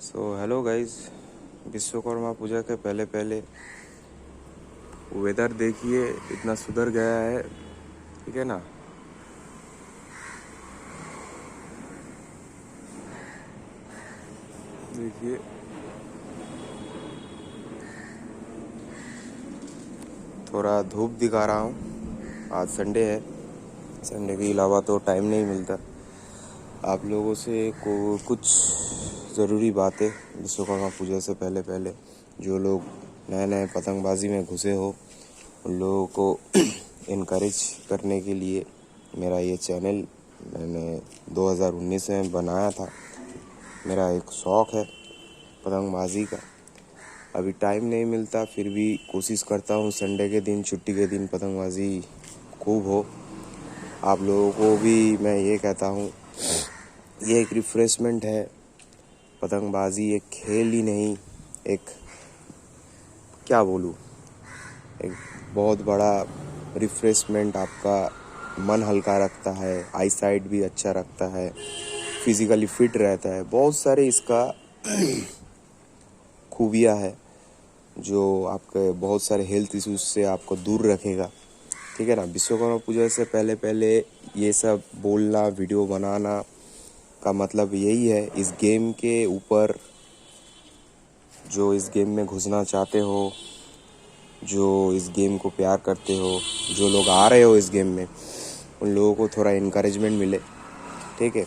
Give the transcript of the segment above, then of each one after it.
Hello guys, Vishwakarma पूजा के पहले पहले वेदर देखिए इतना सुधर गया है। ठीक है ना। देखिए थोड़ा धूप दिखा रहा हूँ। आज संडे है, संडे के अलावा तो टाइम नहीं मिलता आप लोगों से को कुछ ज़रूरी बातें विश्वकर्मा पूजा से पहले पहले जो लोग नए नए पतंगबाजी में घुसे हो उन लोगों को इनकरेज करने के लिए मेरा ये चैनल मैंने 2019 में बनाया था। मेरा एक शौक़ है पतंगबाजी का। अभी टाइम नहीं मिलता, फिर भी कोशिश करता हूँ संडे के दिन, छुट्टी के दिन पतंगबाजी खूब हो। आप लोगों को भी मैं ये कहता हूँ, ये एक रिफ़्रेशमेंट है। पतंगबाजी एक खेल ही नहीं, एक क्या बोलूँ, एक बहुत बड़ा रिफ़्रेशमेंट। आपका मन हल्का रखता है, आई साइट भी अच्छा रखता है, फिज़िकली फिट रहता है। बहुत सारे इसका खूबियाँ है जो आपके बहुत सारे हेल्थ इश्यूज से आपको दूर रखेगा। ठीक है ना। विश्वकर्मा पूजा से पहले पहले ये सब बोलना, वीडियो बनाना का मतलब यही है, इस गेम के ऊपर जो इस गेम में घुसना चाहते हो, जो इस गेम को प्यार करते हो, जो लोग आ रहे हो इस गेम में, उन लोगों को थोड़ा इनकरेजमेंट मिले। ठीक है।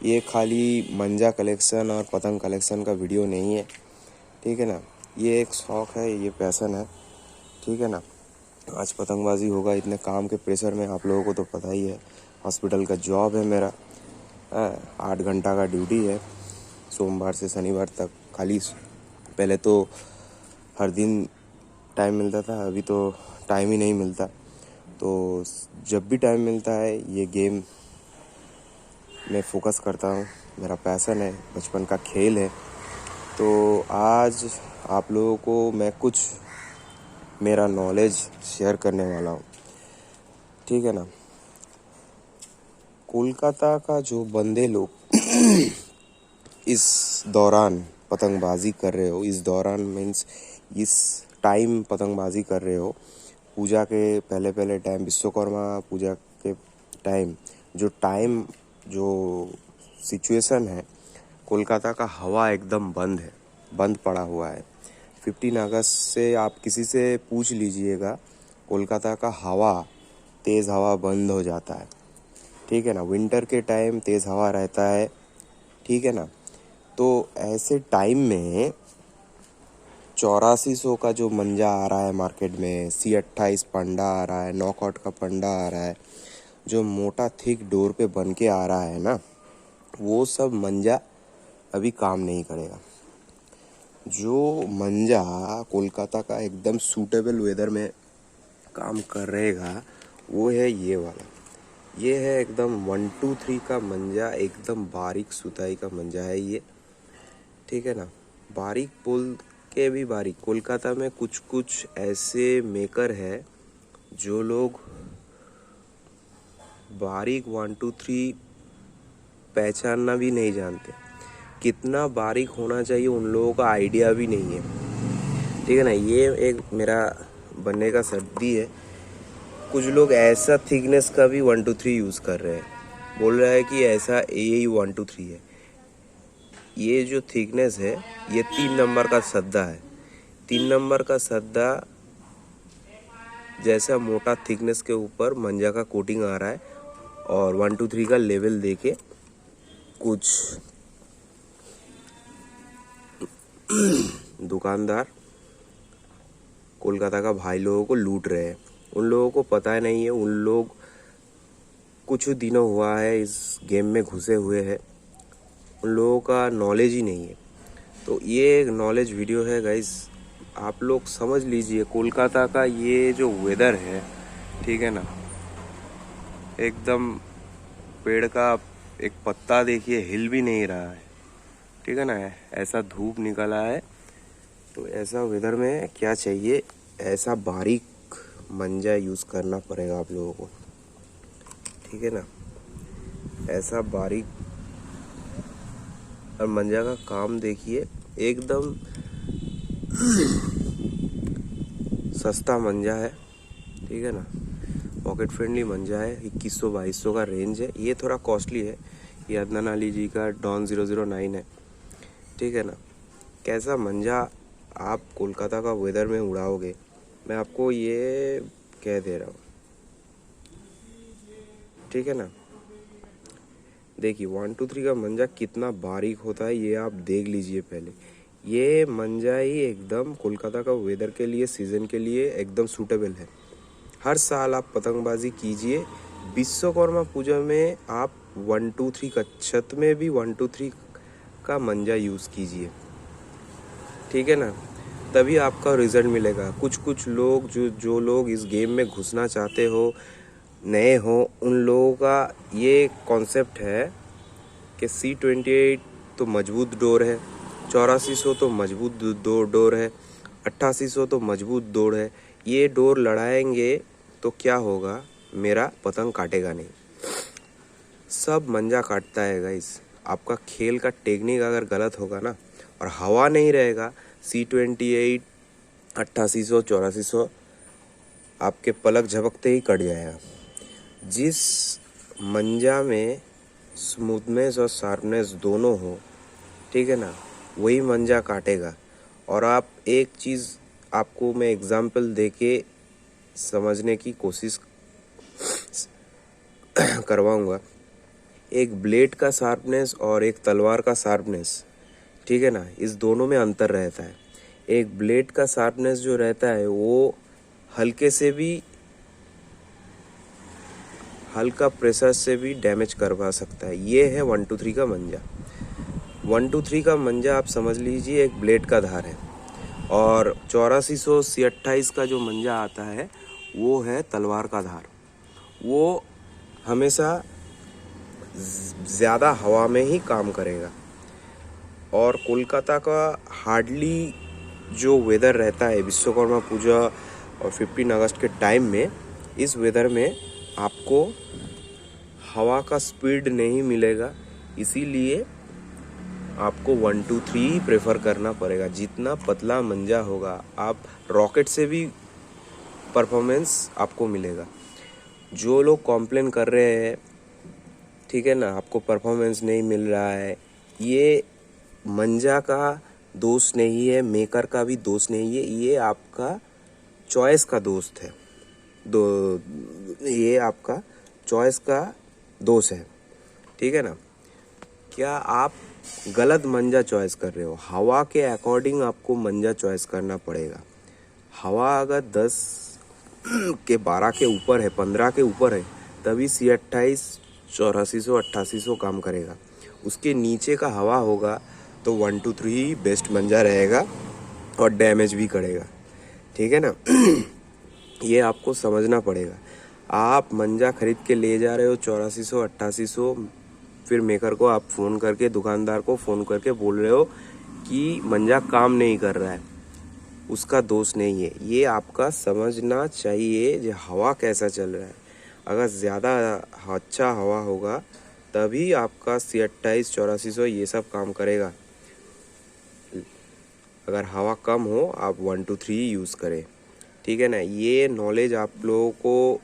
ये खाली मंजा कलेक्शन और पतंग कलेक्शन का वीडियो नहीं है। ठीक है ना। ये एक शौक़ है, ये पैशन है। ठीक है ना। आज पतंगबाजी होगा, इतने काम के प्रेशर में आप लोगों को तो पता ही है। हॉस्पिटल का जॉब है मेरा, 8 घंटा का ड्यूटी है सोमवार से शनिवार तक। खाली पहले तो हर दिन टाइम मिलता था, अभी तो टाइम ही नहीं मिलता। तो जब भी टाइम मिलता है ये गेम में फ़ोकस करता हूँ। मेरा पैशन है, बचपन का खेल है। तो आज आप लोगों को मैं कुछ मेरा नॉलेज शेयर करने वाला हूँ। ठीक है ना। कोलकाता का जो बंदे लोग इस दौरान पतंगबाजी कर रहे हो, इस दौरान मीन्स इस टाइम पतंगबाजी कर रहे हो, पूजा के पहले पहले टाइम, विश्वकर्मा पूजा के टाइम, जो सिचुएशन है, कोलकाता का हवा एकदम बंद है, बंद पड़ा हुआ है। 15 अगस्त से आप किसी से पूछ लीजिएगा, कोलकाता का हवा, तेज़ हवा बंद हो जाता है। ठीक है ना। विंटर के टाइम तेज़ हवा रहता है। ठीक है ना। तो ऐसे टाइम में 8400 का जो मंजा आ रहा है मार्केट में, C28 पंडा आ रहा है, नॉकआउट का पंडा आ रहा है, जो मोटा थिक डोर पे बन के आ रहा है ना, वो सब मंजा अभी काम नहीं करेगा। जो मंजा कोलकाता का एकदम सूटेबल वेदर में काम कर रहेगा वो है ये वाला। ये है एकदम 123 का मंजा, एकदम बारीक सुताई का मंजा है ये। ठीक है ना। बारीक बोल के भी बारीक। कोलकाता में कुछ कुछ ऐसे मेकर है जो लोग बारीक 123 पहचानना भी नहीं जानते। कितना बारीक होना चाहिए उन लोगों का आइडिया भी नहीं है। ठीक है ना। ये एक मेरा बनने का सर्दी है। कुछ लोग ऐसा थिकनेस का भी 123 यूज़ कर रहे हैं, बोल रहा है कि ऐसा यही 123 है। ये जो थिकनेस है ये 3 नंबर का सद्दा है। 3 नंबर का सद्दा जैसा मोटा थिकनेस के ऊपर मंजा का कोटिंग आ रहा है, और 123 का लेवल देके कुछ दुकानदार कोलकाता का भाई लोगों को लूट रहे हैं। उन लोगों को पता नहीं है, उन लोग कुछ दिनों हुआ है इस गेम में घुसे हुए हैं, उन लोगों का नॉलेज ही नहीं है। तो ये एक नॉलेज वीडियो है गाइस, आप लोग समझ लीजिए कोलकाता का ये जो वेदर है। ठीक है ना। एकदम पेड़ का एक पत्ता देखिए हिल भी नहीं रहा है। ठीक है ना। ऐसा धूप निकला है, तो ऐसा वेदर में क्या चाहिए, ऐसा बारीक मंजा यूज़ करना पड़ेगा आप लोगों को। ठीक है ना। ऐसा बारीक और मंजा का काम देखिए, एकदम सस्ता मंजा है, ठीक है ना, पॉकेट फ्रेंडली मंजा है। 2100-2200 का रेंज है। ये थोड़ा कॉस्टली है, ये अदनान अली जी का डॉन 009 है, ठीक है ना। कैसा मंजा आप कोलकाता का वेदर में उड़ाओगे, मैं आपको ये कह दे रहा हूँ, ठीक है ना। देखिए 123 का मंजा कितना बारीक होता है, ये आप देख लीजिए पहले। ये मंजा ही एकदम कोलकाता का वेदर के लिए, सीज़न के लिए एकदम सूटेबल है। हर साल आप पतंगबाजी कीजिए, विश्वकर्मा पूजा में आप 123 का, छत में भी 123 का मंजा यूज़ कीजिए, ठीक है ना, तभी आपका रिजल्ट मिलेगा। कुछ लोग जो लोग इस गेम में घुसना चाहते हो, नए हो, उन लोगों का ये कॉन्सेप्ट है कि C28 तो मजबूत डोर है, 8400 तो मजबूत डोर है, 8800 तो मजबूत डोर है। ये डोर लड़ाएंगे तो क्या होगा, मेरा पतंग काटेगा नहीं। सब मंजा काटता है गाइस। आपका खेल का टेक्निक अगर गलत होगा ना, और हवा नहीं रहेगा, C28 8800 8400 आपके पलक झपकते ही कट जाएगा। जिस मंजा में स्मूथनेस और शार्पनेस दोनों हो, ठीक है ना, वही मंजा काटेगा। और आप एक चीज़ आपको मैं एग्जांपल देके समझने की कोशिश करवाऊंगा। एक ब्लेड का शार्पनेस और एक तलवार का शार्पनेस, ठीक है ना, इस दोनों में अंतर रहता है। एक ब्लेड का शार्पनेस जो रहता है वो हल्का प्रेशर से भी डैमेज करवा सकता है। ये है 123 का मंजा। 123 का मंजा आप समझ लीजिए एक ब्लेड का धार है, और 8400 C28 का जो मंजा आता है वो है तलवार का धार। वो हमेशा ज़्यादा हवा में ही काम करेगा। और कोलकाता का हार्डली जो वेदर रहता है विश्वकर्मा पूजा और 15 अगस्त के टाइम में, इस वेदर में आपको हवा का स्पीड नहीं मिलेगा, इसीलिए आपको 123 प्रेफर करना पड़ेगा। जितना पतला मंजा होगा, आप रॉकेट से भी परफॉर्मेंस आपको मिलेगा। जो लोग कॉम्प्लेन कर रहे हैं, ठीक है ना, आपको परफॉर्मेंस नहीं मिल रहा है, ये मंजा का दोष नहीं है, मेकर का भी दोष नहीं है, ये आपका चॉइस का दोस्त है। ये आपका चॉइस का दोष है, ठीक है ना। क्या आप गलत मंजा चॉइस कर रहे हो? हवा के अकॉर्डिंग आपको मंजा चॉइस करना पड़ेगा। हवा अगर 10 के 12 के ऊपर है, 15 के ऊपर है, तभी C28 8400 8800 काम करेगा। उसके नीचे का हवा होगा तो 123 बेस्ट मंजा रहेगा और डैमेज भी करेगा, ठीक है ना। ये आपको समझना पड़ेगा। आप मंजा खरीद के ले जा रहे हो 8400 8800, फिर मेकर को आप फ़ोन करके, दुकानदार को फ़ोन करके बोल रहे हो कि मंजा काम नहीं कर रहा है, उसका दोष नहीं है। ये आपका समझना चाहिए जो हवा कैसा चल रहा है। अगर ज़्यादा अच्छा हवा होगा तभी आपका C28 8400 ये सब काम करेगा। अगर हवा कम हो, आप 123 यूज़ करें, ठीक है ना। ये नॉलेज आप लोगों को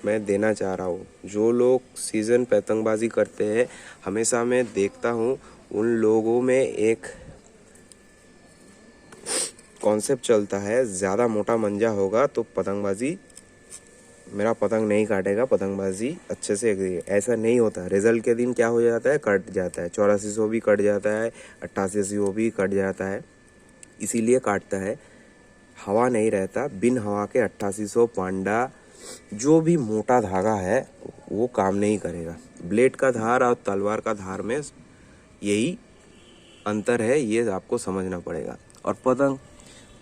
मैं देना चाह रहा हूँ। जो लोग सीज़न पतंगबाजी करते हैं, हमेशा मैं देखता हूँ उन लोगों में एक कॉन्सेप्ट चलता है, ज़्यादा मोटा मंजा होगा तो पतंगबाजी, मेरा पतंग नहीं काटेगा, पतंगबाजी अच्छे से। ऐसा नहीं होता। रिजल्ट के दिन क्या हो जाता है, कट जाता है। 8400 भी कट जाता है, 8800 भी कट जाता है, इसीलिए काटता है। हवा नहीं रहता, बिन हवा के 8800 पांडा जो भी मोटा धागा है वो काम नहीं करेगा। ब्लेड का धार और तलवार का धार में यही अंतर है, ये आपको समझना पड़ेगा। और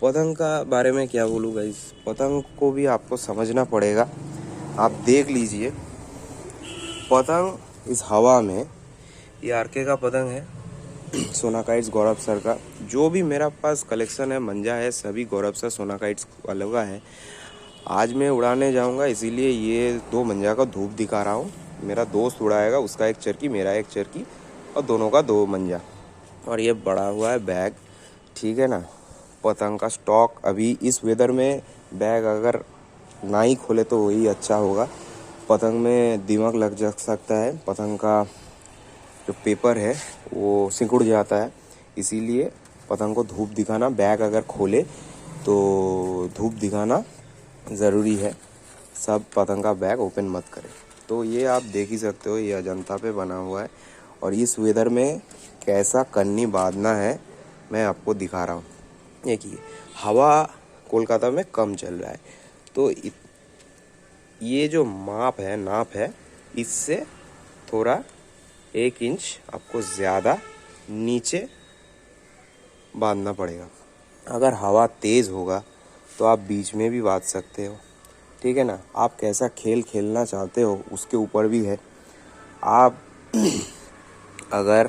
पतंग का बारे में क्या बोलूँ गाइस, पतंग को भी आपको समझना पड़ेगा। आप देख लीजिए पतंग इस हवा में, ये आरके का पतंग है, सोनाकाइट्स गौरव सर का। जो भी मेरा पास कलेक्शन है मंजा है, सभी गौरव सर सोनाकाइट्स वालों का है। आज मैं उड़ाने जाऊंगा, इसीलिए ये 2 मंजा का धूप दिखा रहा हूँ। मेरा दोस्त उड़ाएगा, उसका एक चरखी, मेरा एक चरखी, और दोनों का 2 मंजा। और ये बड़ा हुआ है बैग, ठीक है ना। पतंग का स्टॉक अभी इस वेदर में बैग अगर ना ही खोले तो वही अच्छा होगा। पतंग में दिमाग लग जा सकता है, पतंग का जो पेपर है वो सिकुड़ जाता है, इसीलिए पतंग को धूप दिखाना, बैग अगर खोले तो धूप दिखाना ज़रूरी है। सब पतंग का बैग ओपन मत करें। तो ये आप देख ही सकते हो, ये अजंता पे बना हुआ है और इस वेदर में कैसा कन्नी बांधना है मैं आपको दिखा रहा हूँ। देखिए हवा कोलकाता में कम चल रहा है, तो ये जो नाप है इससे थोड़ा 1 इंच आपको ज़्यादा नीचे बांधना पड़ेगा। अगर हवा तेज़ होगा तो आप बीच में भी बांध सकते हो, ठीक है ना। आप कैसा खेल खेलना चाहते हो उसके ऊपर भी है। आप अगर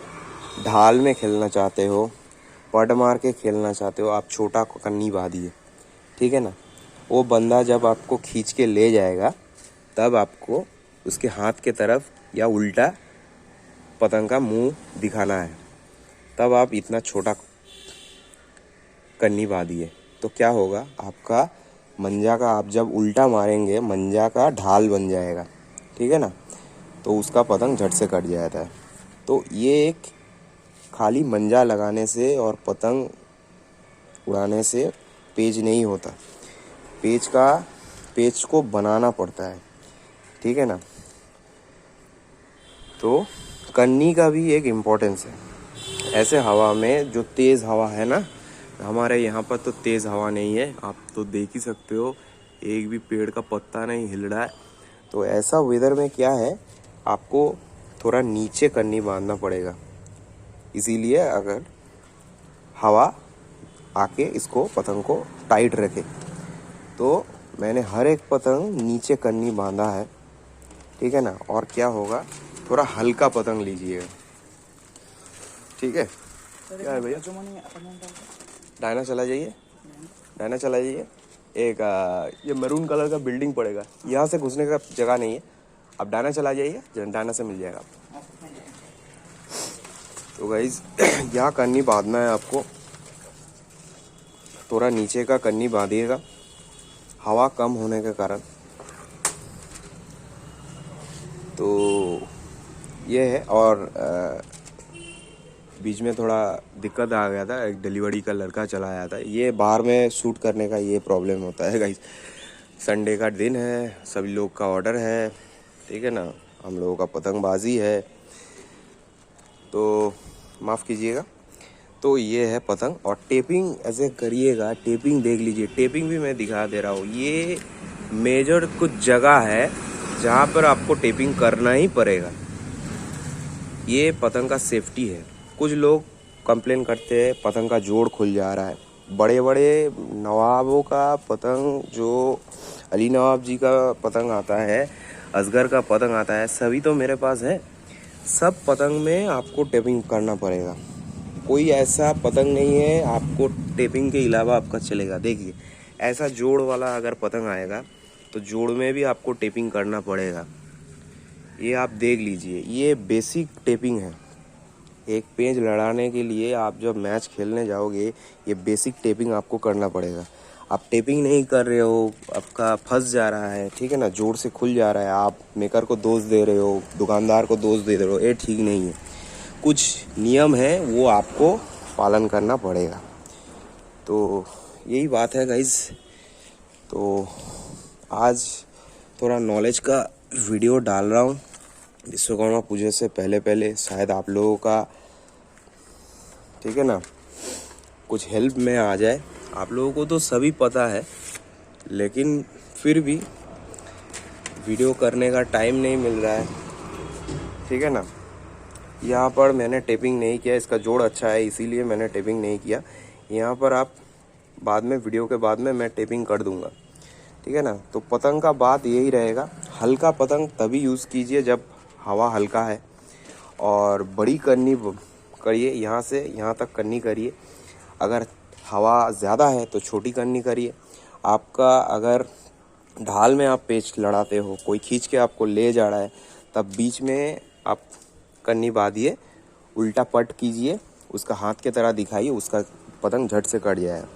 ढाल में खेलना चाहते हो, पट मार के खेलना चाहते हो, आप छोटा कन्नी बांधिए, ठीक है ना। वो बंदा जब आपको खींच के ले जाएगा तब आपको उसके हाथ के तरफ या उल्टा पतंग का मुंह दिखाना है, तब आप इतना छोटा कन्नी बांधिए। तो क्या होगा, आपका मंजा का आप जब उल्टा मारेंगे मंजा का ढाल बन जाएगा, ठीक है ना। तो उसका पतंग झट से कट जाता है। तो ये एक खाली मंजा लगाने से और पतंग उड़ाने से पेच नहीं होता, पेच को बनाना पड़ता है, ठीक है ना। तो कन्नी का भी एक इम्पोर्टेंस है। ऐसे हवा में जो तेज़ हवा है ना, हमारे यहाँ पर तो तेज़ हवा नहीं है, आप तो देख ही सकते हो, एक भी पेड़ का पत्ता नहीं हिल रहा है। तो ऐसा वेदर में क्या है, आपको थोड़ा नीचे कन्नी बांधना पड़ेगा। इसीलिए अगर हवा आके इसको पतंग को टाइट रखे, तो मैंने हर एक पतंग नीचे कन्नी बांधा है, ठीक है ना। और क्या होगा, थोड़ा हल्का पतंग लीजिएगा, ठीक है। क्या है भैया, डायना चला जाइए, डायना चला जाइए। एक ये मैरून कलर का बिल्डिंग पड़ेगा, यहाँ से घुसने का जगह नहीं है, आप डायना चला जाइए, डायना से मिल जाएगा आपको। तो गाइस यहाँ कन्नी बांधना है आपको, थोड़ा नीचे का कन्नी बांधिएगा हवा कम होने के कारण। तो ये है। और बीच में थोड़ा दिक्कत आ गया था, एक डिलीवरी का लड़का चला आया था। ये बाहर में शूट करने का ये प्रॉब्लम होता है गाइस, संडे का दिन है, सभी लोग का ऑर्डर है, ठीक है ना, हम लोगों का पतंगबाजी है, तो माफ़ कीजिएगा। तो ये है पतंग। और टेपिंग ऐसे करिएगा, टेपिंग देख लीजिए, टेपिंग भी मैं दिखा दे रहा हूँ। ये मेजर कुछ जगह है जहाँ पर आपको टेपिंग करना ही पड़ेगा, ये पतंग का सेफ्टी है। कुछ लोग कंप्लेन करते हैं पतंग का जोड़ खुल जा रहा है। बड़े बड़े नवाबों का पतंग, जो अली नवाब जी का पतंग आता है, असगर का पतंग आता है, सभी तो मेरे पास है। सब पतंग में आपको टेपिंग करना पड़ेगा, कोई ऐसा पतंग नहीं है आपको टेपिंग के अलावा आपका चलेगा। देखिए ऐसा जोड़ वाला अगर पतंग आएगा तो जोड़ में भी आपको टेपिंग करना पड़ेगा, ये आप देख लीजिए, ये बेसिक टेपिंग है। एक पेंच लड़ाने के लिए आप जब मैच खेलने जाओगे, ये बेसिक टेपिंग आपको करना पड़ेगा। आप टेपिंग नहीं कर रहे हो, आपका फंस जा रहा है, ठीक है ना, जोड़ से खुल जा रहा है, आप मेकर को दोष दे रहे हो, दुकानदार को दोष दे रहे हो, ये ठीक नहीं है। कुछ नियम है वो आपको पालन करना पड़ेगा। तो यही बात है गाइस। तो आज थोड़ा नॉलेज का वीडियो डाल रहा हूँ विश्वकर्मा पूजा से पहले शायद आप लोगों का, ठीक है ना, कुछ हेल्प में आ जाए। आप लोगों को तो सभी पता है, लेकिन फिर भी वीडियो करने का टाइम नहीं मिल रहा है, ठीक है ना। यहाँ पर मैंने टेपिंग नहीं किया, इसका जोड़ अच्छा है इसीलिए मैंने टेपिंग नहीं किया। यहाँ पर आप बाद में, वीडियो के बाद में मैं टेपिंग कर दूँगा, ठीक है ना। तो पतंग का बात यही रहेगा, हल्का पतंग तभी यूज़ कीजिए जब हवा हल्का है, और बड़ी कन्नी करिए, यहाँ से यहाँ तक कन्नी करिए। अगर हवा ज़्यादा है तो छोटी कन्नी करिए। आपका अगर ढाल में आप पेच लड़ाते हो, कोई खींच के आपको ले जा रहा है, तब बीच में आप कन्नी बांधिए, उल्टा पट कीजिए, उसका हाथ की तरह दिखाइए, उसका पतंग झट से कट जाएगा।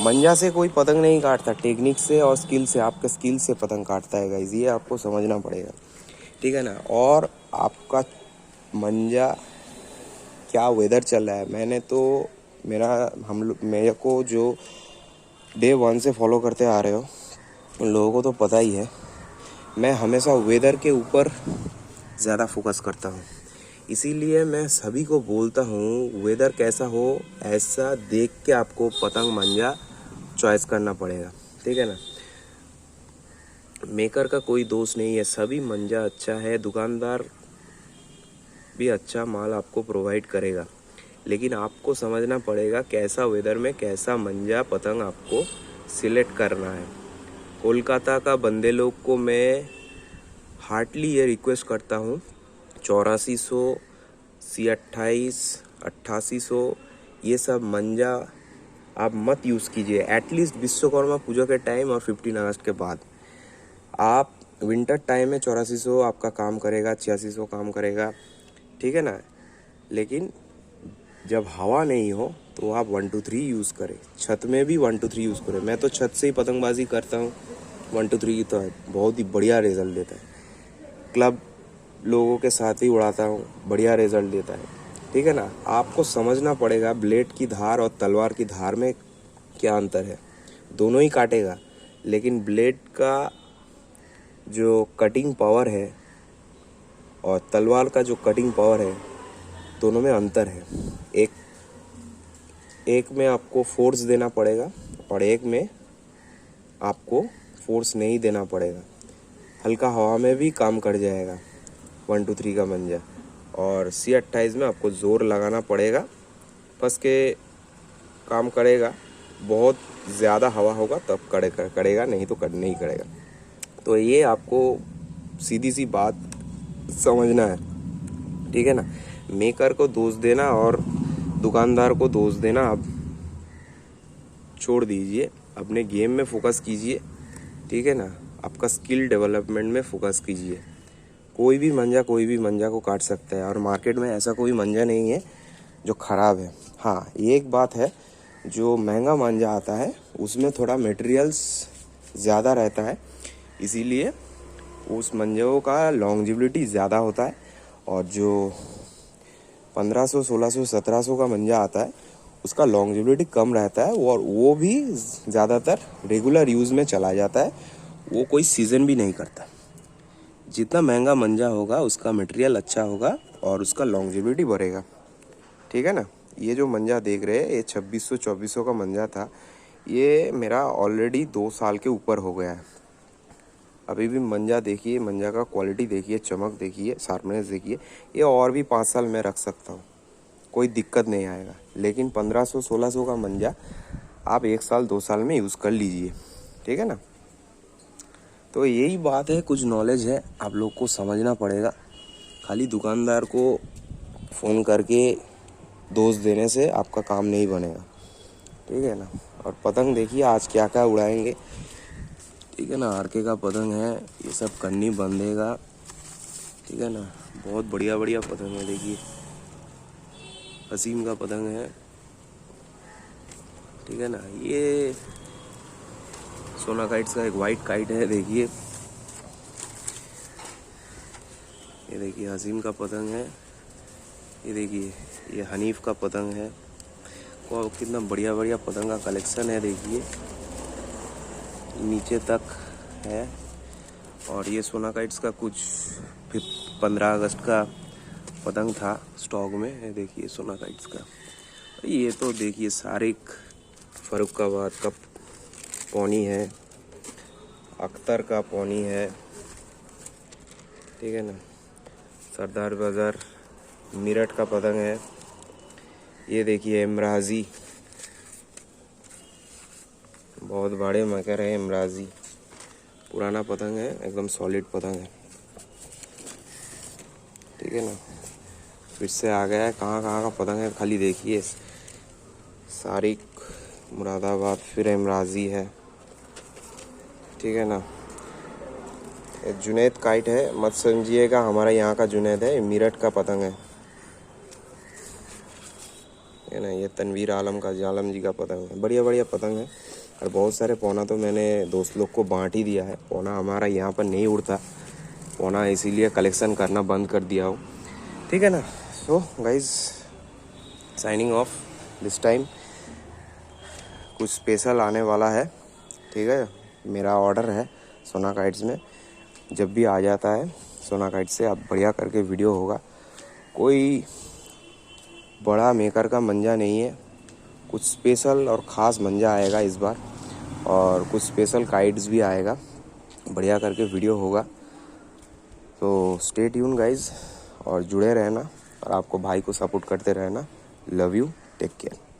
मंजा से कोई पतंग नहीं काटता, टेक्निक से और स्किल से, आपके स्किल से पतंग काटता है गाइस, ये आपको समझना पड़ेगा, ठीक है ना। और आपका मंजा क्या वेदर चल रहा है, मैंने तो मेरे को जो डे 1 से फॉलो करते आ रहे हो उन लोगों को तो पता ही है, मैं हमेशा वेदर के ऊपर ज़्यादा फोकस करता हूँ। इसीलिए मैं सभी को बोलता हूँ वेदर कैसा हो ऐसा देख के आपको पतंग मंजा चॉइस करना पड़ेगा, ठीक है ना। मेकर का कोई दोष नहीं है, सभी मंजा अच्छा है, दुकानदार भी अच्छा माल आपको प्रोवाइड करेगा, लेकिन आपको समझना पड़ेगा कैसा वेदर में कैसा मंजा पतंग आपको सिलेक्ट करना है। कोलकाता का बंदे लोग को मैं हार्डली ये रिक्वेस्ट करता हूँ, 8400 C28 8800 ये सब मंजा आप मत यूज़ कीजिए, एटलीस्ट विश्वकर्मा पूजा के टाइम और 15 अगस्त के बाद। आप विंटर टाइम में 8400 आपका काम करेगा, 8600 काम करेगा, ठीक है ना। लेकिन जब हवा नहीं हो तो आप 123 यूज़ करें, छत में भी 123 यूज़ करें। मैं तो छत से ही पतंगबाजी करता हूँ, 123 की तो है, बहुत ही बढ़िया रिजल्ट देता है। क्लब लोगों के साथ ही उड़ाता हूँ, बढ़िया रिजल्ट देता है, ठीक है ना। आपको समझना पड़ेगा ब्लेड की धार और तलवार की धार में क्या अंतर है, दोनों ही काटेगा, लेकिन ब्लेड का जो कटिंग पावर है और तलवार का जो कटिंग पावर है दोनों में अंतर है। एक में आपको फोर्स देना पड़ेगा और एक में आपको फोर्स नहीं देना पड़ेगा, हल्का हवा में भी काम कर जाएगा 123 का मंजा। और C28 में आपको ज़ोर लगाना पड़ेगा, फंस के काम करेगा, बहुत ज़्यादा हवा होगा तब करेगा, नहीं तो नहीं करेगा। तो ये आपको सीधी सी बात समझना है, ठीक है ना। मेकर को दोष देना और दुकानदार को दोष देना आप छोड़ दीजिए, अपने गेम में फोकस कीजिए, ठीक है ना। आपका स्किल डेवलपमेंट में फोकस कीजिए। कोई भी मंजा को काट सकता है और मार्केट में ऐसा कोई मंजा नहीं है जो ख़राब है। हाँ, ये एक बात है, जो महंगा मंजा आता है उसमें थोड़ा मटेरियल्स ज़्यादा रहता है, इसीलिए उस मंजों का लॉन्जिविटी ज़्यादा होता है। और जो 1500 1600 1700 का मंजा आता है उसका लॉन्जिविटी कम रहता है, और वो भी ज़्यादातर रेगुलर यूज़ में चला जाता है, वो कोई सीज़न भी नहीं करता। जितना महंगा मंजा होगा उसका मटेरियल अच्छा होगा और उसका लॉन्जिविटी बढ़ेगा, ठीक है ना। ये जो मंजा देख रहे हैं ये 2600 2400 का मंजा था, ये मेरा ऑलरेडी 2 साल के ऊपर हो गया है। अभी भी मंजा देखिए, मंजा का क्वालिटी देखिए, चमक देखिए, शार्पनेस देखिए, ये और भी 5 साल मैं रख सकता हूँ, कोई दिक्कत नहीं आएगा। लेकिन 1500 1600 का मंजा आप 1 साल 2 साल में यूज़ कर लीजिए, ठीक है ना। तो यही बात है, कुछ नॉलेज है, आप लोग को समझना पड़ेगा। खाली दुकानदार को फ़ोन करके दोष देने से आपका काम नहीं बनेगा, ठीक है ना। और पतंग देखिए आज क्या क्या उड़ाएंगे, ठीक है ना। आरके का पतंग है, ये सब कन्नी बंधेगा, ठीक है ना। बहुत बढ़िया बढ़िया पतंग है, देखिए हसीम का पतंग है, ठीक है ना। ये सोना काइट्स का एक वाइट काइट है, देखिए ये देखिए हसीम का पतंग है, ये देखिए ये हनीफ का पतंग है। और कितना बढ़िया बढ़िया पतंग का कलेक्शन है, देखिए नीचे तक है। और ये सोना काइट्स का कुछ 15 अगस्त का पतंग था स्टॉक में, है देखिए सोना काइट्स का। ये तो देखिए सारिक फरुखाबाद का पौनी है, अख्तर का पौनी है, ठीक है ना। सरदार बाज़ार मेरठ का पतंग है, ये देखिए इमराजी, बहुत बड़े मकर है इमराजी, पुराना पतंग है, एकदम सॉलिड पतंग है, ठीक है ना। फिर से आ गया है, कहाँ कहाँ का पतंग है खाली देखिए, सारिक मुरादाबाद, फिर इमराजी है, ठीक है ना। जुनैद काइट है, मत समझिएगा हमारा यहाँ का जुनैद है, मेरठ का पतंग है। है ना। ये तनवीर आलम का जालम जी का पतंग है, बढ़िया बढ़िया पतंग है। और बहुत सारे पौना तो मैंने दोस्त लोग को बांट ही दिया है। पौना हमारा यहाँ पर नहीं उड़ता, पौना इसीलिए कलेक्शन करना बंद कर दिया हूँ, ठीक है ना। So guys signing off this time. कुछ स्पेशल आने वाला है, ठीक है। मेरा ऑर्डर है सोना काइट्स में, जब भी आ जाता है सोना काइट्स से, अब बढ़िया करके वीडियो होगा। कोई बड़ा मेकर का मंजा नहीं है, कुछ स्पेशल और ख़ास मंजा आएगा इस बार, और कुछ स्पेशल काइट्स भी आएगा, बढ़िया करके वीडियो होगा। तो स्टे ट्यून गाइज, और जुड़े रहना और आपको भाई को सपोर्ट करते रहना। Love you, take care.